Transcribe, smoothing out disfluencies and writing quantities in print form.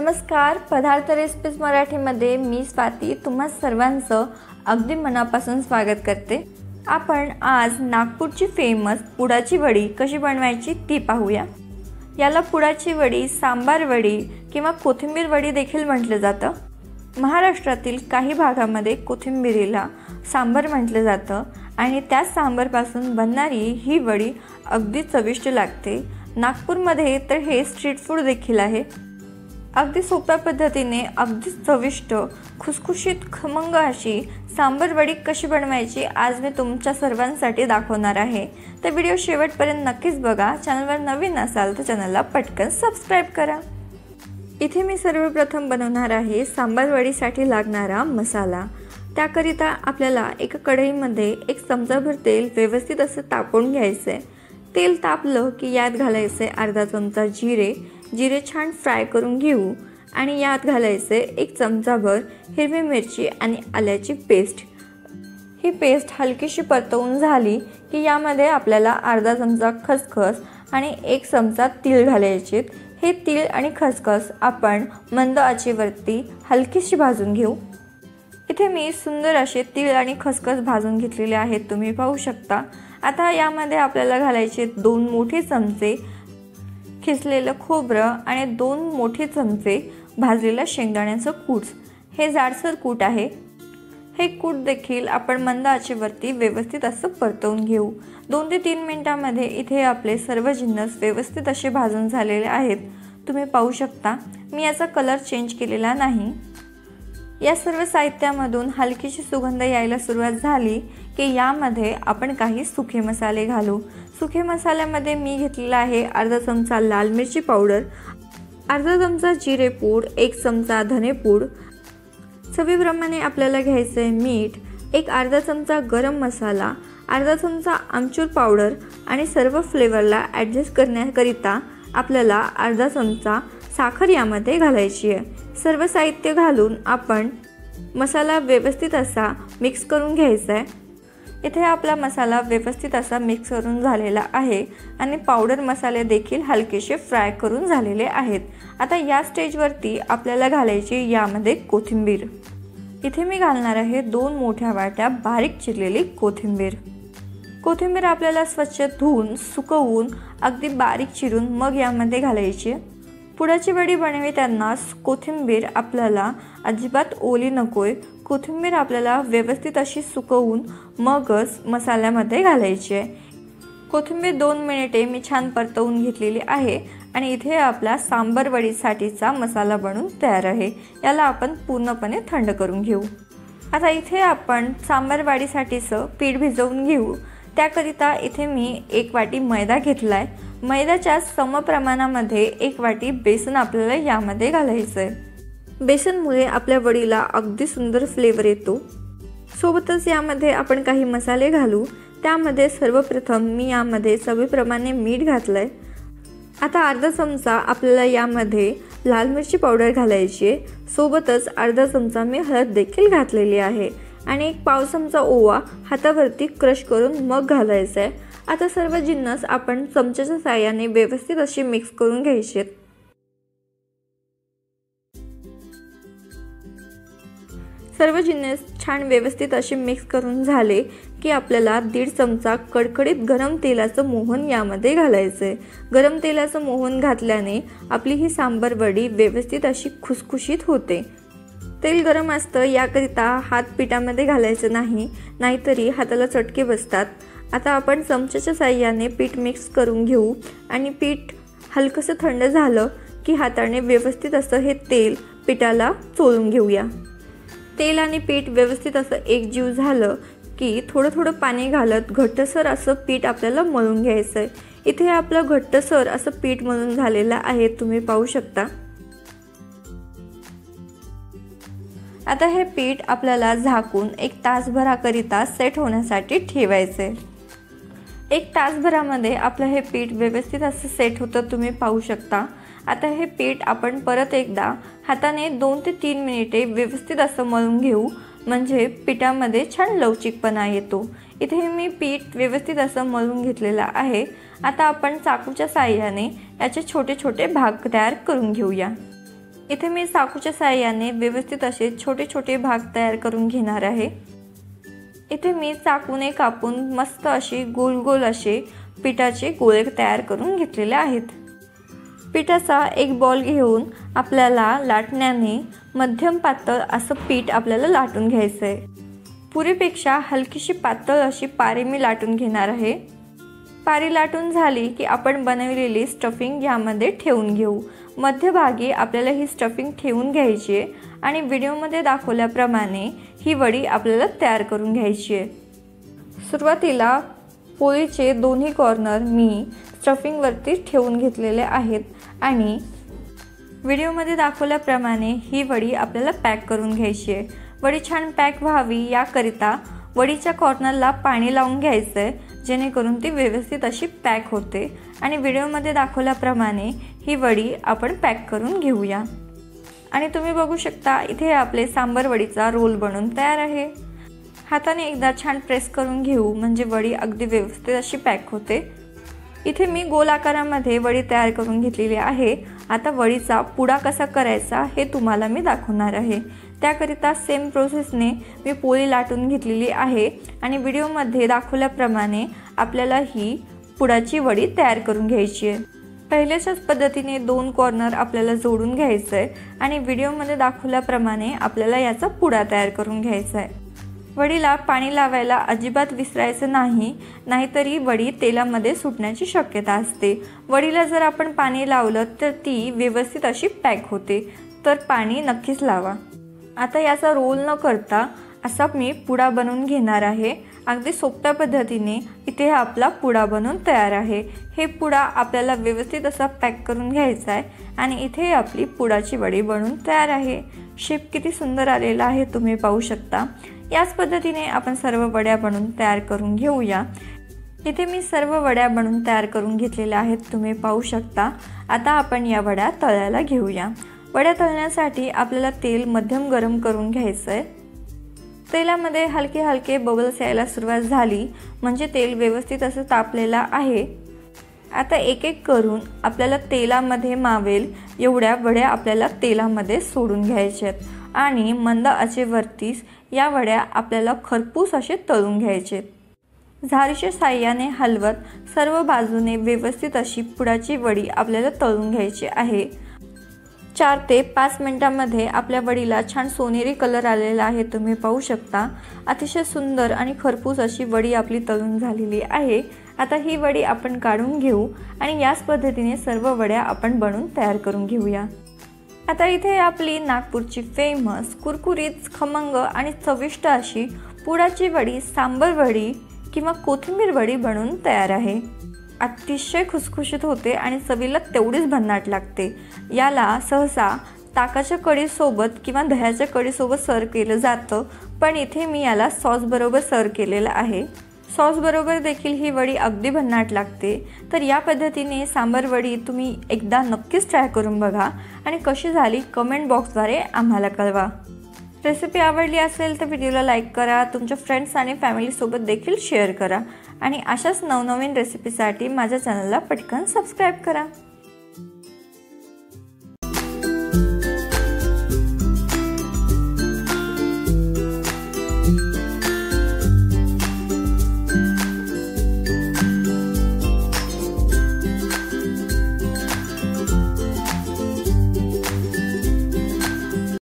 नमस्कार, पदार्थ रेसिपीज मराठीमध्ये मी स्वाती तुम्हा सर्वांचं अगदी मनापासून स्वागत करते। आपण आज नागपूरची फेमस पुडाची वडी कशी बनवायची ती पाहूया। याला पुडाची वडी, सांबार वडी किंवा कोथिंबीर वडी देखील म्हटलं जातं। महाराष्ट्रातील काही भागामध्ये कोथिंबीरीला सांबार म्हटलं जातं आणि त्या सांबारपासून बनणारी ही वडी अगदी चविष्ट लागते। नागपूरमध्ये तर हे स्ट्रीट फूड देखील आहे। अगदी सोप्या पद्धतीने अगदी चविष्ट खुसखुशीत खमंग अशी सांबार वडी कशी बनवायची आज मी तुमच्या सर्वांसाठी दाखवणार आहे। तर व्हिडिओ शेवटपर्यंत नक्कीच बघा। चॅनलवर नवीन असाल तर चॅनलला पटकन सबस्क्राइब करा। इथे मी सर्वप्रथम बनवणार आहे सांबार वडीसाठी लागणारा मसाला। त्याकरिता आपल्याला एका कढईमध्ये एक चमचाभर तेल व्यवस्थित असं तापवून घ्यायचे। तेल तापलं की यात घालायचे अर्धा चमचा जिरे छान फ्राय करून घेऊ आणि यात घालायचे एक चमचाभर हिरवी मिरची आणि आल्याची पेस्ट। ही पेस्ट हलकीशी परतवून झाली की यामध्ये आपल्याला अर्धा चमचा खसखस आणि एक चमचा तीळ घालायचे। हे तीळ आणि खसखस आपण मंद आचेवरती हलकीशी भाजून घेऊ। इथे मी सुंदर असे तीळ आणि खसखस भाजून घेतलेले आहेत, तुम्ही पाहू शकता। आता यामध्ये आपल्याला घालायचे 2 मोठे चमचे खिसलेलं खोबरं आणि 2 मोठे चमचे भाजलेला शेंगदाण्याचं कूट। हे जाडसर कूट आहे। हे कूट देखील आपण मंद आचेवरती व्यवस्थित असं परतवून घेऊ। 2 ते 3 मिनिटांमध्ये इथे आपले सर्व जिन्नस व्यवस्थित असे भाजून झालेले आहेत, तुम्ही पाहू शकता। मी याचा कलर चेंज केलेला नाही। या सर्व साहित्यामधून हलकीशी सुगंध यायला सुरुवात झाली की यामध्ये आपण काही सुखे मसाले घालू। सुखे मसाल्यामध्ये मी घेतलेला आहे अर्धा चमचा लाल मिरची पावडर, अर्धा चमचा जिरे पूड, 1 चमचा धने पूड, चवीप्रमाणे आपल्याला घ्यायचे मीठ, एक अर्धा चमचा गरम मसाला, अर्धा चमचा आमचूर पावडर आणि सर्व फ्लेवरला ॲडजस्ट करण्याकरिता आपल्याला अर्धा चमचा साखर यामध्ये घालायची आहे। सर्व साहित्य घालून आपण मसाला व्यवस्थित असा मिक्स करून घ्यायचा आहे। इथे आपला मसाला व्यवस्थित असा मिक्स करून झालेला आहे आणि पावडर मसाले देखील हलकेसे फ्राय करून झालेले आहेत। आता या स्टेजवरती आपल्याला घालायची यामध्ये कोथिंबीर। इथे मी घालणार आहे 2 मोठ्या वाट्या बारीक चिरलेली कोथिंबीर। कोथिंबीर आपल्याला स्वच्छ धुवून सुकवून अगदी बारीक चिरून मग यामध्ये घालायची। पुडाची वडी बनविताना कोथिंबीर आपल्याला अजिबात ओली नकोय। कोथिंबीर आपल्याला व्यवस्थित अशी सुकवून मगच मसाल्यामध्ये घालायची आहे। कोथिंबीर 2 मिनिटे मी छान परतवून घेतलेली आहे आणि इथे आपला सांबार वडीसाठीचा मसाला बनून तयार आहे। याला आपण पूर्णपणे थंड करून घेऊ। आता इथे आपण सांबार वडीसाठीचं पीठ भिजवून घेऊ। त्याकरिता इथे मी 1 वाटी मैदा घेतलाय। मैद्याच्या समप्रमाणामध्ये 1 वाटी बेसन आपल्याला यामध्ये घालायचं आहे। बेसनमुळे आपल्या वडीला अगदी सुंदर फ्लेवर येतो। सोबतच यामध्ये आपण काही मसाले घालू। त्यामध्ये सर्वप्रथम मी यामध्ये चवीप्रमाणे मीठ घातलंय। आता अर्धा चमचा आपल्याला यामध्ये लाल मिरची पावडर घालायची आहे। सोबतच अर्धा चमचा मी हळद देखील घातलेली आहे आणि 1 पाव चमचा ओवा हातावरती क्रश करून मग घालायचा आहे। आता सर्व जिन्नस आपण चमच्याच्या साहाय्याने व्यवस्थित अशी मिक्स करून घ्यायचे। सर्व जिन्नस छान व्यवस्थित असे मिक्स करून झाले की आपल्याला 1.5 चमचा कडकडीत गरम तेलाचं मोहन यामध्ये घालायचे। गरम तेलाचं मोहन घातल्याने आपली ही सांबार वडी व्यवस्थित अशी खुसखुशीत होते। तेल गरम असतं याकरिता हात पिठामध्ये घालायचं नाही, नाहीतरी हाताला चटके बसतात। आता आपण चमच्याच्या साहाय्याने पीठ मिक्स करून घेऊ आणि पीठ हलकसं थंड झालं की हाताने व्यवस्थित असं हे तेल पिठाला चोळून घेऊया। तेल आणि पीठ व्यवस्थित असं एकजीव झालं की थोडं पाणी घालत घट्टसर असं पीठ आपल्याला मळून घ्यायचं आहे। इथे आपलं घट्टसर असं पीठ मळून झालेलं आहे, तुम्ही पाहू शकता। आता हे पीठ आपल्याला झाकून 1 तासभराकरिता सेट होण्यासाठी ठेवायचे। 1 तासभरामध्ये आपलं हे पीठ व्यवस्थित असं सेट होतं, तुम्ही पाहू शकता। आता हे पीठ आपण परत एकदा हाताने 2 ते 3 मिनिटे व्यवस्थित असं मळून घेऊ, म्हणजे पिठामध्ये छान लवचिकपणा येतो। इथे मी पीठ व्यवस्थित असं मळून घेतलेलं आहे। आता आपण चाकूच्या साहाय्याने याचे छोटे छोटे भाग तयार करून घेऊया। इथे मी चाकूच्या साहाय्याने व्यवस्थित असे छोटे छोटे भाग तयार करून घेणार आहे। इथे मी चाकूने कापून मस्त अशी गोल गोल असे पिठाचे गोळे तयार करून घेतलेले आहेत। पिठाचा एक बॉल घेऊन आपल्याला लाटण्याने मध्यम पातळ असं पीठ आपल्याला लाटून घ्यायचं आहे। पुरीपेक्षा हलकीशी पातळ अशी पारी मी लाटून घेणार आहे। पारी लाटून झाली की आपण बनवलेली स्टफिंग यामध्ये ठेवून घेऊ। मध्यभागी आपल्याला ही स्टफिंग ठेवून घ्यायची आहे आणि व्हिडिओमध्ये दाखवल्याप्रमाणे ही वडी आपल्याला तयार करून घ्यायची आहे। सुरुवातीला पोळीचे दोन्ही कॉर्नर मी स्टफिंगवरती ठेवून घेतलेले आहेत आणि व्हिडिओमध्ये दाखवल्याप्रमाणे ही वडी आपल्याला पॅक करून घ्यायची आहे। वडी छान पॅक व्हावी याकरिता वडीच्या कॉर्नरला पाणी लावून घ्यायचं आहे, जेणेकरून ती व्यवस्थित अशी पॅक होते आणि व्हिडिओमध्ये दाखवल्याप्रमाणे ही वडी आपण पॅक करून घेऊया। आणि तुम्ही बघू शकता इथे आपले सांबर वडीचा रोल बनून तयार आहे। हाताने एकदा छान प्रेस करून घेऊ म्हणजे वडी अगदी व्यवस्थित अशी पॅक होते। इथे मी गोल आकारामध्ये वडी तयार करून घेतलेली आहे। आता वडीचा पुडा कसा करायचा हे तुम्हाला मी दाखवणार आहे। त्याकरिता सेम प्रोसेसने मी पोळी लाटून घेतलेली आहे आणि व्हिडिओमध्ये दाखवल्याप्रमाणे आपल्याला ही पुडाची वडी तयार करून घ्यायची आहे। पहिल्याच्याच पद्धतीने दोन कॉर्नर आपल्याला जोडून घ्यायचं आहे आणि व्हिडिओमध्ये दाखवल्याप्रमाणे आपल्याला याचा पुडा तयार करून घ्यायचा आहे। वडीला पाणी लावायला अजिबात विसरायचं नाही, नाहीतरी वडी तेलामध्ये सुटण्याची शक्यता असते। वडीला जर आपण पाणी लावलं तर ती व्यवस्थित अशी पॅक होते, तर पाणी नक्कीच लावा। आता याचा रोल न करता असा मी पुडा बनवून घेणार आहे। अगदी सोप्या पद्धतीने इथे आपला पुडा बनवून तयार आहे। हे पुडा आपल्याला व्यवस्थित असा पॅक करून घ्यायचा आहे आणि इथे आपली पुडाची वडी बनवून तयार आहे। शेप किती सुंदर आलेला आहे तुम्ही पाहू शकता। याच पद्धतीने आपण सर्व वड्या बनवून तयार करून घेऊया। इथे मी सर्व वड्या बनवून तयार करून घेतलेल्या आहेत, तुम्ही पाहू शकता। आता आपण या वड्या तळायला घेऊया। वड्या तळण्यासाठी आपल्याला तेल मध्यम गरम करून घ्यायचं आहे। तेलामध्ये हलके हलके बबल्स यायला सुरुवात झाली म्हणजे तेल व्यवस्थित असं तापलेलं आहे। आता एक एक करून आपल्याला तेलामध्ये मावेल एवढ्या वड्या आपल्याला तेलामध्ये सोडून घ्यायच्या आहेत आणि मंद आचेवरतीच या वड्या आपल्याला खरपूस असे तळून घ्यायचे। झारीच्या साहाय्याने हलवत सर्व बाजूने व्यवस्थित अशी पुडाची वडी आपल्याला तळून घ्यायची आहे। 4 ते 5 मिनिटांमध्ये आपल्या वडीला छान सोनेरी कलर आलेला आहे, तुम्ही पाहू शकता। अतिशय सुंदर आणि खरपूस अशी वडी आपली तळून झालेली आहे। आता ही वडी आपण काढून घेऊ आणि याच पद्धतीने सर्व वड्या आपण बनवून तयार करून घेऊया। आता इथे आपली नागपूरची फेमस कुरकुरीत खमंग आणि चविष्ट अशी पुडाची वडी, सांबर वडी किंवा कोथिंबीर वडी बनवून तयार आहे। अतिशय खुसखुशीत होते आणि चवीला तेवढीच भन्नाट लागते। याला सहसा ताकाच्या कढीसोबत किंवा दह्याच्या कढीसोबत सर्व केलं जातं, पण इथे मी याला सॉस बरोबर सर्व केलेलं आहे। सॉस बरोबर देखील ही वडी अगदी भन्नाट लागते। तर या पद्धतीने सांबर वडी तुम्ही एकदा नक्कीच ट्राय करून बघा आणि कशी झाली कमेंट बॉक्सद्वारे आम्हाला कळवा। रेसिपी आवडली असेल तर व्हिडिओला लाईक करा, तुमच्या फ्रेंड्स आणि फॅमिलीसोबत देखील शेअर करा आणि अशाच नवनवीन रेसिपीसाठी माझ्या चॅनलला पटकन सबस्क्राईब करा।